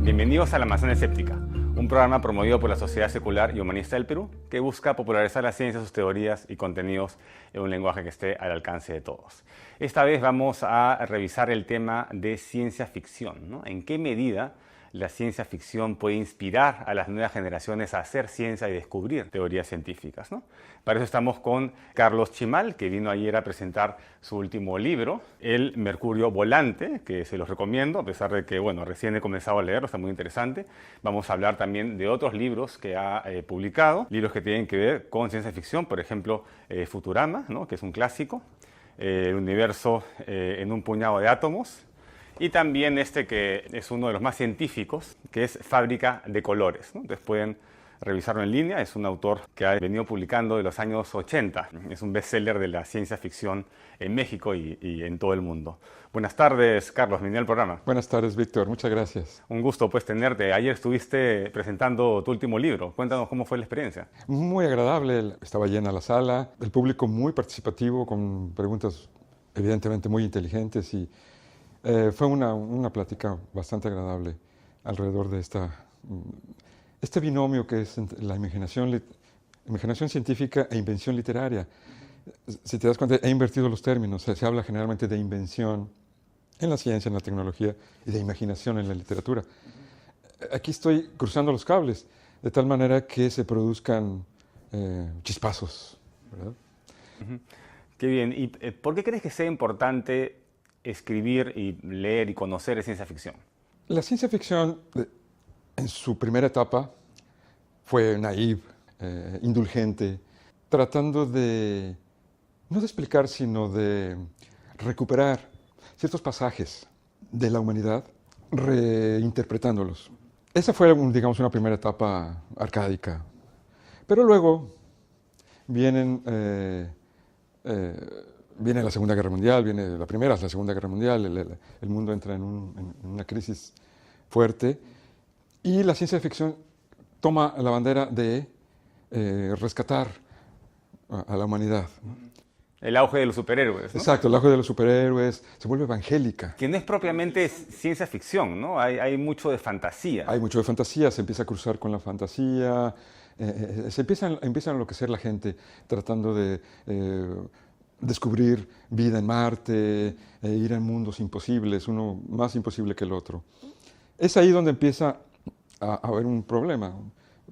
Bienvenidos a La Manzana Escéptica, un programa promovido por la Sociedad Secular y Humanista del Perú que busca popularizar la ciencia, sus teorías y contenidos en un lenguaje que esté al alcance de todos. Esta vez vamos a revisar el tema de ciencia ficción, ¿no? ¿En qué medida la ciencia ficción puede inspirar a las nuevas generaciones a hacer ciencia y descubrir teorías científicas, ¿no? Para eso estamos con Carlos Chimal, que vino ayer a presentar su último libro, El Mercurio Volante, que se los recomiendo, a pesar de que, bueno, recién he comenzado a leerlo, está muy interesante. Vamos a hablar también de otros libros que ha publicado, libros que tienen que ver con ciencia ficción, por ejemplo, Futurama, ¿no? Que es un clásico, El universo en un puñado de átomos, y también este que es uno de los más científicos, que es Fábrica de Colores, ¿no? Entonces pueden revisarlo en línea. Es un autor que ha venido publicando de los años 80. Es un bestseller de la ciencia ficción en México y en todo el mundo. Buenas tardes, Carlos. Bienvenido al programa. Buenas tardes, Víctor. Muchas gracias. Un gusto pues tenerte. Ayer estuviste presentando tu último libro. Cuéntanos cómo fue la experiencia. Muy agradable. Estaba llena la sala. El público muy participativo, con preguntas evidentemente muy inteligentes y fue una plática bastante agradable alrededor de este binomio que es la imaginación científica e invención literaria. Si te das cuenta, he invertido los términos. Se habla generalmente de invención en la ciencia, en la tecnología, y de imaginación en la literatura. Aquí estoy cruzando los cables, de tal manera que se produzcan chispazos, ¿verdad? Qué bien. ¿Y por qué crees que sea importante escribir y leer y conocer ciencia ficción? La ciencia ficción, en su primera etapa, fue naive, indulgente, tratando de, no de explicar, sino de recuperar ciertos pasajes de la humanidad, reinterpretándolos. Esa fue, digamos, una primera etapa arcádica. Pero luego viene la Segunda Guerra Mundial, viene la Primera, la Segunda Guerra Mundial, el mundo entra en una crisis fuerte y la ciencia ficción toma la bandera de rescatar a la humanidad, ¿no? El auge de los superhéroes, ¿no? Exacto, el auge de los superhéroes, se vuelve evangélica. Que no es propiamente ciencia ficción, ¿no? Hay mucho de fantasía. Hay mucho de fantasía, se empieza a cruzar con la fantasía, se empieza a enloquecer la gente tratando de descubrir vida en Marte, ir a mundos imposibles, uno más imposible que el otro. Es ahí donde empieza a haber un problema,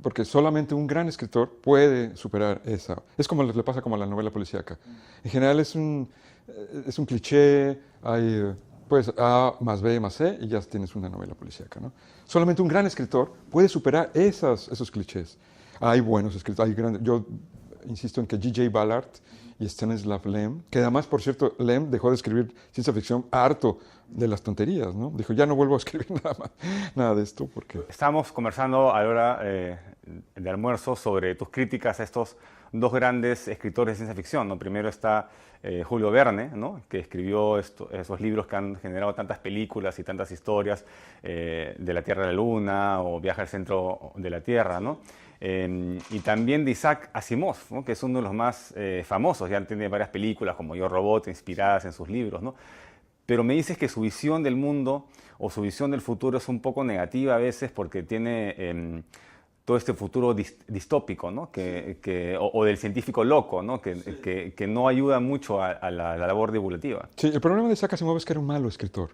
porque solamente un gran escritor puede superar esa. Es como le pasa como a la novela policíaca. En general es un cliché, hay pues A más B más C y ya tienes una novela policíaca, ¿no? Solamente un gran escritor puede superar esos clichés. Hay buenos escritores, yo insisto en que G.J. Ballard y Stanislav Lem, que además, por cierto, Lem dejó de escribir ciencia ficción harto de las tonterías, ¿no? Dijo, ya no vuelvo a escribir nada de esto porque... Estábamos conversando a la hora de almuerzo sobre tus críticas a estos dos grandes escritores de ciencia ficción, ¿no? Primero está Julio Verne, ¿no? Que escribió esos libros que han generado tantas películas y tantas historias, de la Tierra a la Luna o Viaje al centro de la Tierra, ¿no? Y también de Isaac Asimov, ¿no? Que es uno de los más famosos, ya tiene varias películas como Yo Robot inspiradas en sus libros, ¿no? Pero me dices que su visión del mundo o su visión del futuro es un poco negativa a veces porque tiene todo este futuro distópico, ¿no? O del científico loco, ¿no? Que no ayuda mucho a la labor divulgativa. Sí, el problema de Isaac Asimov es que era un malo escritor,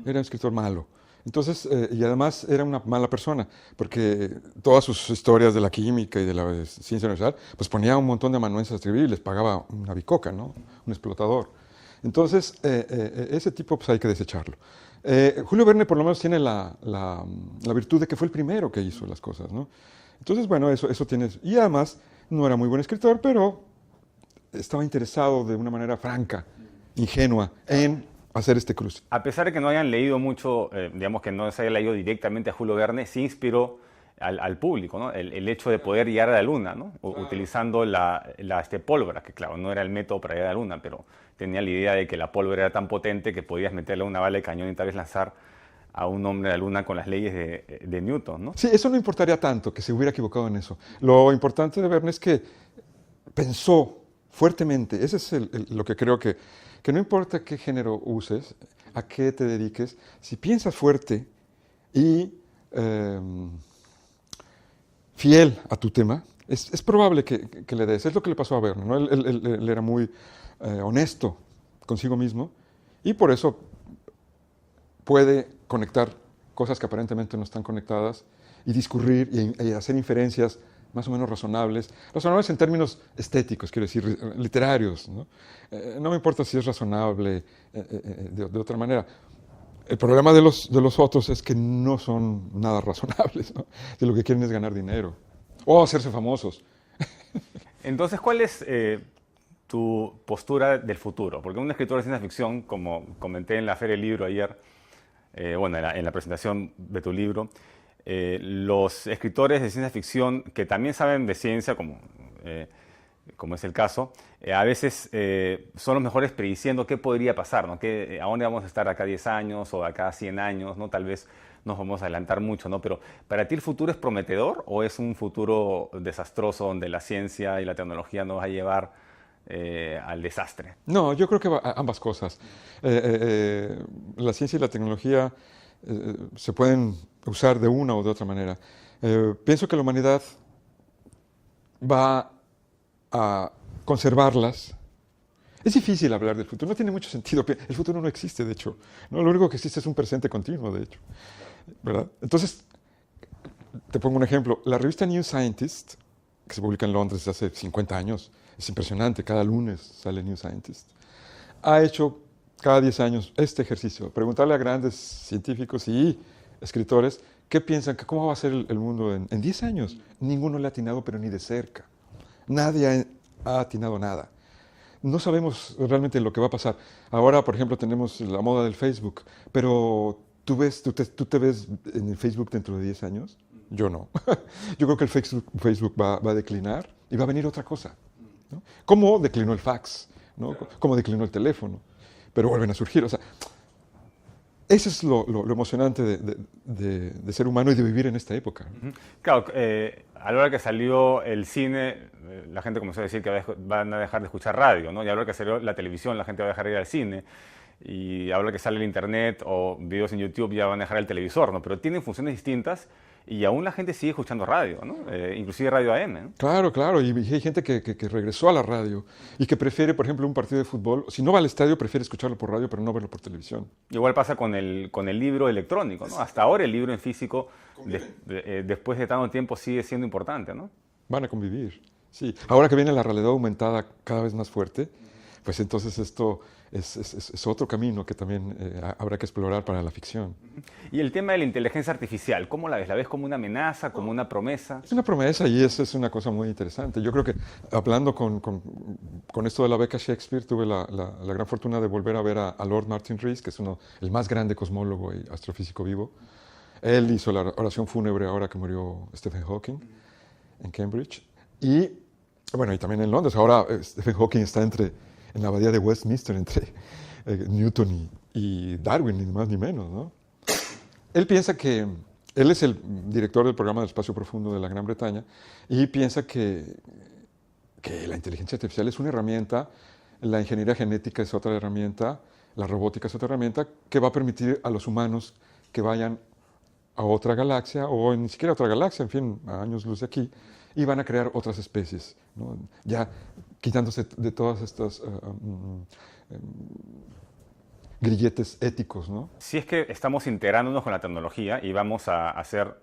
era un escritor malo. Entonces, y además era una mala persona, porque todas sus historias de la química y de la ciencia universal, pues ponía un montón de amanuenses a escribir y les pagaba una bicoca, ¿no? Un explotador. Entonces, ese tipo pues hay que desecharlo. Julio Verne por lo menos tiene la virtud de que fue el primero que hizo las cosas, ¿no? Entonces, bueno, eso tiene... Y además, no era muy buen escritor, pero estaba interesado de una manera franca, ingenua, en hacer este cruce. A pesar de que no hayan leído mucho, digamos que no se haya leído directamente a Julio Verne, sí inspiró al público, ¿no? El hecho de poder llegar a la Luna, ¿no? Utilizando la pólvora, que claro, no era el método para llegar a la Luna, pero tenía la idea de que la pólvora era tan potente que podías meterle una bala de cañón y tal vez lanzar a un hombre a la Luna con las leyes de Newton, ¿no? Sí, eso no importaría tanto, que se hubiera equivocado en eso. Lo importante de Verne es que pensó fuertemente. Ese es lo que creo que no importa qué género uses, a qué te dediques, si piensas fuerte y fiel a tu tema, es probable que le des. Es lo que le pasó a Verne, ¿no? Él era muy honesto consigo mismo y por eso puede conectar cosas que aparentemente no están conectadas y discurrir y hacer inferencias más o menos razonables en términos estéticos, quiero decir, literarios, ¿no? No me importa si es razonable de otra manera. El problema de los otros es que no son nada razonables, ¿no? De lo que quieren es ganar dinero o hacerse famosos. Entonces, ¿cuál es tu postura del futuro? Porque un escritor de ciencia ficción, como comenté en la Feria del Libro ayer, en la presentación de tu libro, los escritores de ciencia ficción que también saben de ciencia, como es el caso, a veces son los mejores prediciendo qué podría pasar, ¿no? A dónde vamos a estar acá 10 años o acá 100 años, ¿no? Tal vez nos vamos a adelantar mucho, ¿no? Pero ¿para ti el futuro es prometedor o es un futuro desastroso donde la ciencia y la tecnología nos va a llevar al desastre? No, yo creo que ambas cosas. La ciencia y la tecnología se pueden usar de una o de otra manera. Pienso que la humanidad va a conservarlas. Es difícil hablar del futuro, no tiene mucho sentido. El futuro no existe, de hecho. ¿No? Lo único que existe es un presente continuo, de hecho. ¿Verdad? Entonces, te pongo un ejemplo. La revista New Scientist, que se publica en Londres desde hace 50 años, es impresionante, cada lunes sale New Scientist, ha hecho cada 10 años este ejercicio, preguntarle a grandes científicos y escritores qué piensan, cómo va a ser el mundo en 10 años. Ninguno le ha atinado, pero ni de cerca. Nadie ha atinado nada. No sabemos realmente lo que va a pasar. Ahora, por ejemplo, tenemos la moda del Facebook, pero ¿tú te ves en el Facebook dentro de 10 años? Yo no. Yo creo que el Facebook va a declinar y va a venir otra cosa, ¿no? ¿Cómo declinó el fax? ¿No? ¿Cómo declinó el teléfono? Pero vuelven a surgir. O sea, eso es lo emocionante de ser humano y de vivir en esta época. Claro, a la hora que salió el cine, la gente comenzó a decir que van a dejar de escuchar radio, ¿no? Y a la hora que salió la televisión, la gente va a dejar de ir al cine. Y a la hora que sale el internet o videos en YouTube, ya van a dejar el televisor, ¿no? Pero tienen funciones distintas y aún la gente sigue escuchando radio, ¿no? Inclusive radio AM, ¿no? Claro, claro. Y hay gente que regresó a la radio y que prefiere, por ejemplo, un partido de fútbol. Si no va al estadio, prefiere escucharlo por radio, pero no verlo por televisión. Igual pasa con el libro electrónico, ¿no? Hasta ahora el libro en físico, después de tanto tiempo, sigue siendo importante, ¿no? Van a convivir, sí. Ahora que viene la realidad aumentada cada vez más fuerte, pues entonces esto es otro camino que también habrá que explorar para la ficción. Y el tema de la inteligencia artificial, ¿cómo la ves? ¿La ves como una amenaza, como una promesa? Es una promesa y eso es una cosa muy interesante. Yo creo que hablando con esto de la beca Shakespeare, tuve la gran fortuna de volver a ver a Lord Martin Rees, que es el más grande cosmólogo y astrofísico vivo. Él hizo la oración fúnebre ahora que murió Stephen Hawking en Cambridge. Y bueno, y también en Londres. Ahora Stephen Hawking está en la abadía de Westminster entre Newton y Darwin, ni más ni menos, ¿no? Él piensa que él es el director del programa del espacio profundo de la Gran Bretaña y piensa que la inteligencia artificial es una herramienta, la ingeniería genética es otra herramienta, la robótica es otra herramienta que va a permitir a los humanos que vayan a otra galaxia o ni siquiera a otra galaxia, en fin, a años luz de aquí, y van a crear otras especies, ¿no? Ya quitándose de todas estas grilletes éticos, ¿no? Si es que estamos integrándonos con la tecnología y vamos a hacer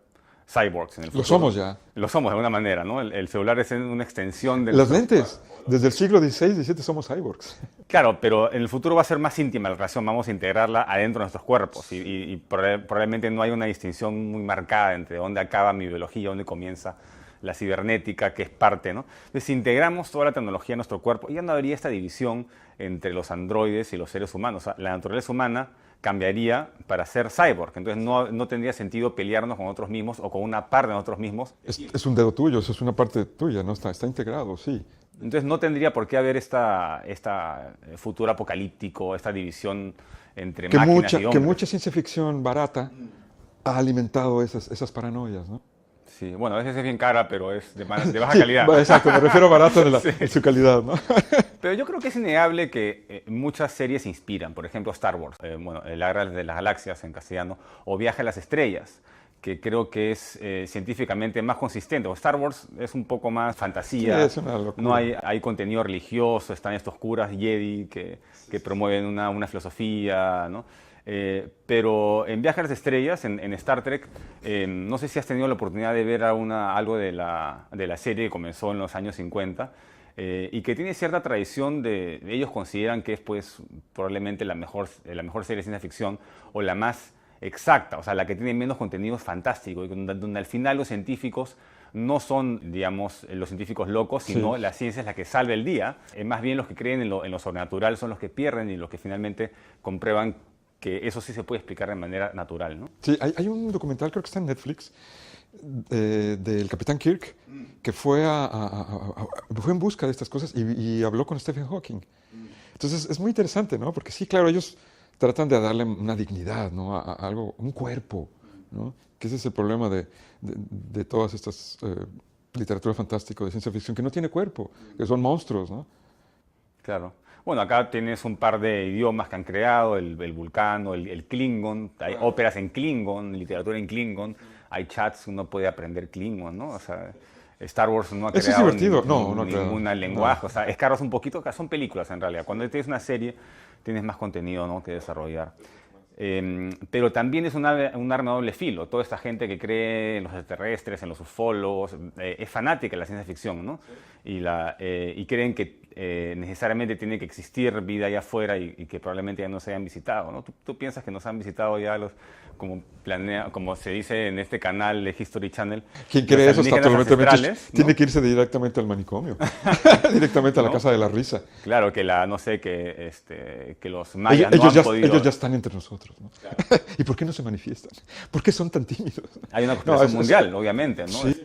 cyborgs en el futuro. Lo somos ya. Lo somos de alguna manera, ¿no? El celular es una extensión de... Las lentes. Desde el siglo XVI, XVII somos cyborgs. Claro, pero en el futuro va a ser más íntima la relación, vamos a integrarla adentro de nuestros cuerpos y probablemente no hay una distinción muy marcada entre dónde acaba mi biología, dónde comienza la cibernética, que es parte, ¿no? Entonces, si integramos toda la tecnología en nuestro cuerpo, ya no habría esta división entre los androides y los seres humanos. O sea, la naturaleza humana cambiaría para ser cyborg. Entonces, no tendría sentido pelearnos con nosotros mismos o con una parte de nosotros mismos. Es un dedo tuyo, eso es una parte tuya, ¿no? Está integrado, sí. Entonces, no tendría por qué haber esta futuro apocalíptico, esta división entre máquinas y hombres. Que mucha ciencia ficción barata ha alimentado esas paranoias, ¿no? Sí, bueno, a veces es bien cara, pero es de baja sí, calidad. Exacto, me refiero a barato en su calidad, ¿no? Pero yo creo que es innegable que muchas series inspiran. Por ejemplo, Star Wars, La Guerra de las Galaxias en castellano, o Viaje a las Estrellas, que creo que es científicamente más consistente. O Star Wars es un poco más fantasía, Sí, es una locura. no hay contenido religioso, están estos curas Jedi que promueven una filosofía, ¿no? Pero en Viaje a las Estrellas, en Star Trek, no sé si has tenido la oportunidad de ver algo de la serie que comenzó en los años 50 y que tiene cierta tradición ellos consideran que es pues probablemente la mejor serie de ciencia ficción o la más exacta, o sea, la que tiene menos contenidos fantásticos, y donde al final los científicos no son, digamos, los científicos locos, sino Sí. la ciencia es la que salva el día. Más bien los que creen en lo sobrenatural son los que pierden y los que finalmente comprueban que eso sí se puede explicar de manera natural, ¿no? Sí, hay un documental, creo que está en Netflix, del Capitán Kirk, que fue fue en busca de estas cosas y habló con Stephen Hawking. Entonces es muy interesante, ¿no? Porque sí, claro, ellos tratan de darle una dignidad, ¿no? A algo, un cuerpo, ¿no? Que ese es el problema de todas estas literatura fantástica de ciencia ficción, que no tiene cuerpo, que son monstruos, ¿no? Claro. Bueno, acá tienes un par de idiomas que han creado, el vulcano, el Klingon, hay óperas en Klingon, literatura en Klingon, hay chats, uno puede aprender Klingon, ¿no? O sea, Star Wars no ha Eso es creado divertido. No ha creado. ningún lenguaje, o sea, escarbas un poquito, son películas en realidad. Cuando tienes una serie, tienes más contenido, ¿no?, que desarrollar. Pero también es un arma de doble filo. Toda esta gente que cree en los extraterrestres, en los ufólogos, es fanática de la ciencia ficción, ¿no? Y creen que necesariamente tiene que existir vida allá afuera y que probablemente ya no se hayan visitado, ¿no? ¿Tú piensas que nos han visitado ya como se dice en este canal de History Channel? Quien cree eso está totalmente ancestrales, ¿no? Tiene que irse directamente al manicomio, directamente a la ¿No? casa de la risa. Claro, que que los mayas no han podido. Ellos ya están entre nosotros, ¿no? Claro. ¿Y por qué no se manifiestan? ¿Por qué son tan tímidos? Hay una conspiración es- mundial, obviamente, ¿no? Sí.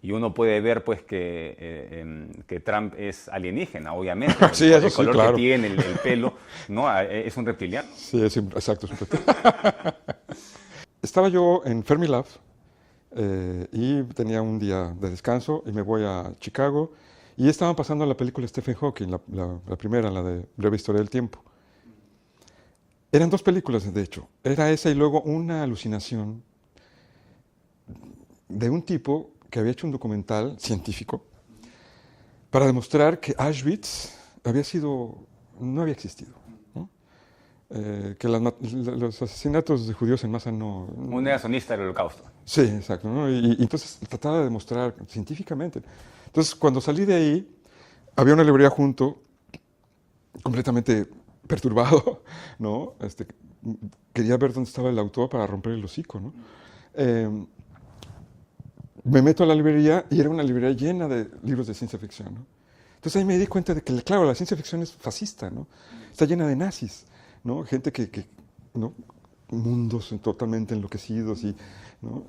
Y uno puede ver, pues, que Trump es alienígena, obviamente. Sí, eso el sí, color claro. que tiene, el pelo, ¿no? Es un reptiliano. Sí, exacto. Estaba yo en Fermilab y tenía un día de descanso y me voy a Chicago y estaban pasando la película Stephen Hawking, la primera, la de Breve Historia del Tiempo. Eran dos películas, de hecho. Era esa y luego una alucinación de un tipo que había hecho un documental científico para demostrar que Auschwitz no había existido, ¿no? Que los asesinatos de judíos en masa no... Un negacionista del holocausto. Sí, exacto, ¿no? Y entonces trataba de demostrar científicamente. Entonces, cuando salí de ahí, había una librería junto, completamente perturbado, ¿no? Quería ver dónde estaba el autor para romper el hocico, ¿no? Me meto a la librería y era una librería llena de libros de ciencia ficción, ¿no? Entonces ahí me di cuenta de que, claro, la ciencia ficción es fascista, ¿no? Está llena de nazis, ¿no? Gente ¿no? Mundos totalmente enloquecidos y, ¿no?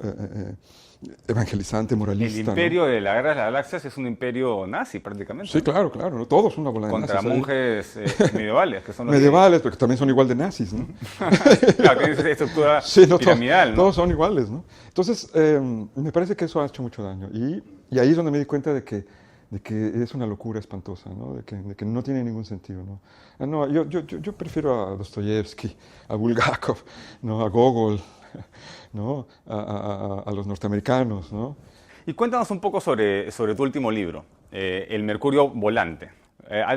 Evangelizante, moralista. El imperio de la Guerra de las Galaxias es un imperio nazi, prácticamente. Sí, claro, ¿no? Todos son una bola de Contra nazis. monjes medievales, que son los medievales, porque también son igual de nazis, ¿no? Claro, tienen esa estructura no, piramidal, ¿no? Todos son iguales, ¿no? Entonces, me parece que eso ha hecho mucho daño. Y ahí es donde me di cuenta de que es una locura espantosa, ¿no? De que no tiene ningún sentido, ¿no? No, yo prefiero a Dostoyevsky, a Bulgakov, ¿no? A Gogol, ¿no? A los norteamericanos, ¿no? Y cuéntanos un poco sobre tu último libro, El Mercurio Volante.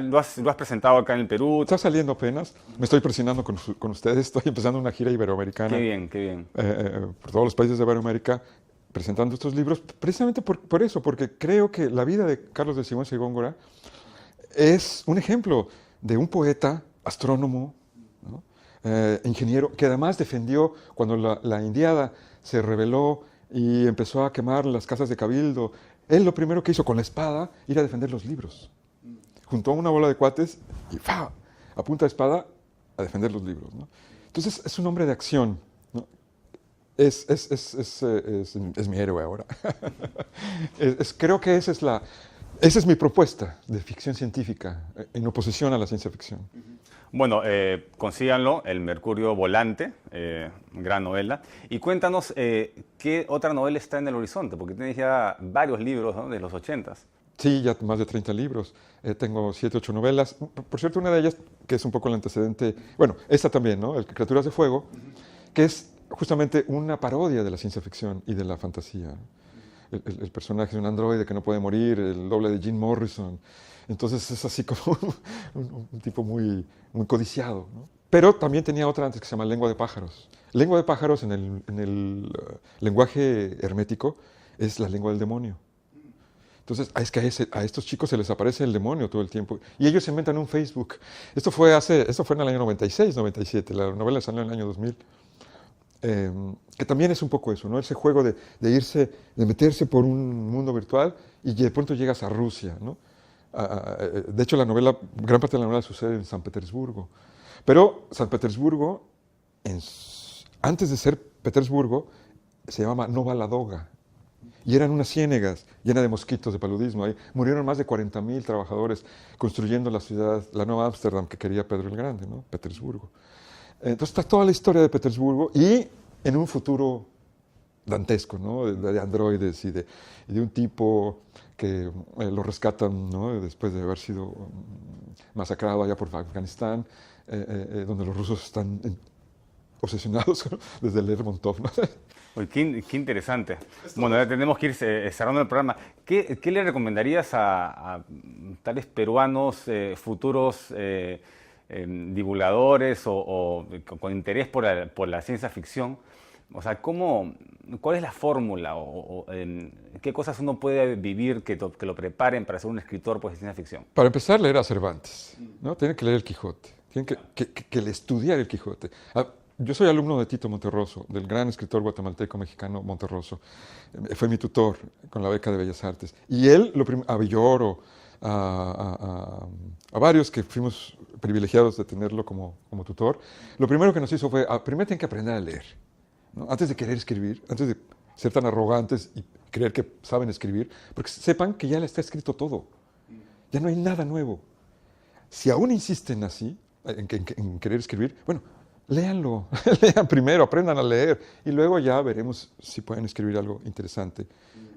Lo has presentado acá en el Perú. Está saliendo apenas, me estoy presionando con ustedes, estoy empezando una gira iberoamericana. Qué bien, qué bien. Por todos los países de Iberoamérica, presentando estos libros, precisamente por eso, porque creo que la vida de Carlos de Sigüenza y Góngora es un ejemplo de un poeta, astrónomo, ¿no? Ingeniero, que además defendió cuando la indiada se rebeló y empezó a quemar las casas de cabildo. Él lo primero que hizo con la espada ir a defender los libros. Juntó una bola de cuates y ¡fa!, a punta de espada a defender los libros, ¿no? Entonces es un hombre de acción, ¿no? Es mi héroe ahora. Creo que esa es mi propuesta de ficción científica en oposición a la ciencia ficción. Bueno, consíganlo, El Mercurio Volante, gran novela. Y cuéntanos qué otra novela está en el horizonte, porque tienes ya varios libros, ¿no?, de los 80s. Sí, ya más de 30 libros. Tengo 7, 8 novelas. Por cierto, una de ellas, que es un poco el antecedente, bueno, esta también, ¿no? El Criaturas de Fuego, que es justamente una parodia de la ciencia ficción y de la fantasía. El personaje es un androide que no puede morir, el doble de Jim Morrison. Entonces es así como un tipo muy, muy codiciado, ¿no? Pero también tenía otra antes que se llama Lengua de pájaros. Lengua de pájaros en el lenguaje hermético es la lengua del demonio. Entonces, es que a estos chicos se les aparece el demonio todo el tiempo. Y ellos se inventan un Facebook. Esto fue en el año 96, 97. La novela salió en el año 2000. Que también es un poco eso, ¿no? Ese juego de meterse por un mundo virtual y de pronto llegas a Rusia, ¿no? De hecho, gran parte de la novela sucede en San Petersburgo. Pero San Petersburgo, antes de ser Petersburgo, se llamaba Nova Ladoga. Y eran unas ciénegas llenas de mosquitos, de paludismo. Ahí murieron más de 40.000 trabajadores construyendo la ciudad, la nueva Ámsterdam que quería Pedro el Grande, ¿no? Petersburgo. Entonces está toda la historia de Petersburgo y en un futuro dantesco, ¿no? De androides y de un tipo que lo rescatan, ¿no? Después de haber sido masacrado allá por Afganistán, donde los rusos están obsesionados desde Lermontov, ¿no? Uy, qué interesante. Bueno, ya tenemos que ir cerrando el programa. ¿Qué le recomendarías a tales peruanos, futuros divulgadores o con interés por la ciencia ficción? O sea, ¿cuál es la fórmula o qué cosas uno puede vivir que lo preparen para ser un escritor pues, de ciencia ficción? Para empezar, leer a Cervantes, ¿no? Tienen que leer el Quijote, tienen que estudiar el Quijote. Yo soy alumno de Tito Monterroso, del gran escritor guatemalteco-mexicano Monterroso. Fue mi tutor con la beca de Bellas Artes. Y él, a Villoro, a varios que fuimos privilegiados de tenerlo como tutor, lo primero que nos hizo fue, primero tienen que aprender a leer, ¿no? Antes de querer escribir, antes de ser tan arrogantes y creer que saben escribir, porque sepan que ya le está escrito todo. Ya no hay nada nuevo. Si aún insisten así, en querer escribir, bueno, léanlo, lean primero, aprendan a leer y luego ya veremos si pueden escribir algo interesante,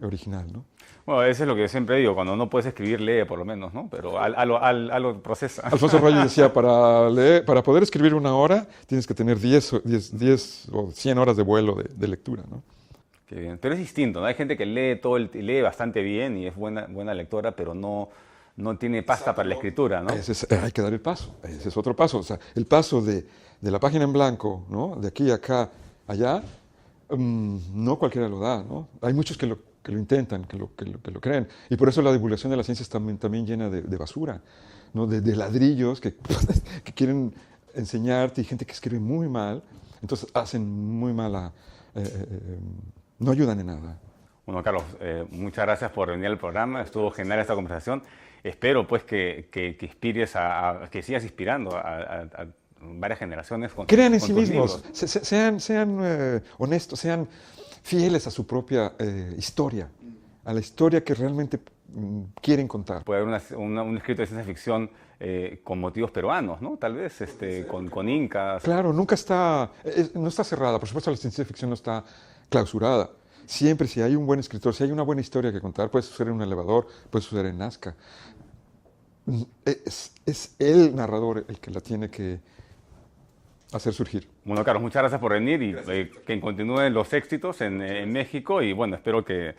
original, ¿no? Bueno, eso es lo que yo siempre digo, cuando no puedes escribir, lee por lo menos, ¿no? Pero algo procesa. Alfonso Reyes decía, para poder escribir 1 hora, tienes que tener 10 o 100 horas de vuelo de lectura, ¿no? Qué bien. Pero es distinto, ¿no? Hay gente que lee bastante bien y es buena lectora, pero no tiene pasta para la escritura, ¿no? Hay que dar el paso, ese es otro paso. O sea, el paso de la página en blanco, ¿no? De aquí a acá, allá, no cualquiera lo da, ¿no? Hay muchos que lo intentan, que lo creen. Y por eso la divulgación de la ciencia está también llena de basura, ¿no? De ladrillos que quieren enseñarte y gente que escribe muy mal, entonces hacen muy mala, no ayudan en nada. Bueno, Carlos, muchas gracias por venir al programa, estuvo genial esta conversación. Espero pues que inspires que sigas inspirando a varias generaciones con Crean en con sí tus mismos, libros. sean honestos, sean fieles a su propia historia, a la historia que realmente quieren contar. Puede haber un escrito de ciencia ficción con motivos peruanos, ¿no? Tal vez con incas. Claro, no está cerrada, por supuesto la ciencia ficción no está clausurada. Siempre, si hay un buen escritor, si hay una buena historia que contar, puede suceder en un elevador, puede suceder en Nazca. Es el narrador el que la tiene que hacer surgir. Bueno, Carlos, muchas gracias por venir y que continúen los éxitos en México y bueno, espero que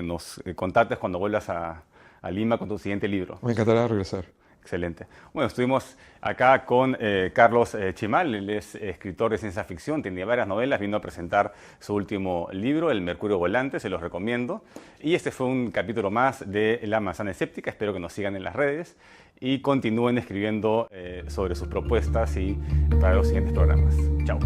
nos contactes cuando vuelvas a Lima con tu siguiente libro. Me encantará regresar. Excelente. Bueno, estuvimos acá con Carlos Chimal, él es escritor de ciencia ficción, tiene varias novelas, vino a presentar su último libro, El Mercurio Volante, se los recomiendo. Y este fue un capítulo más de La Manzana Escéptica, espero que nos sigan en las redes y continúen escribiendo sobre sus propuestas y para los siguientes programas. Chao.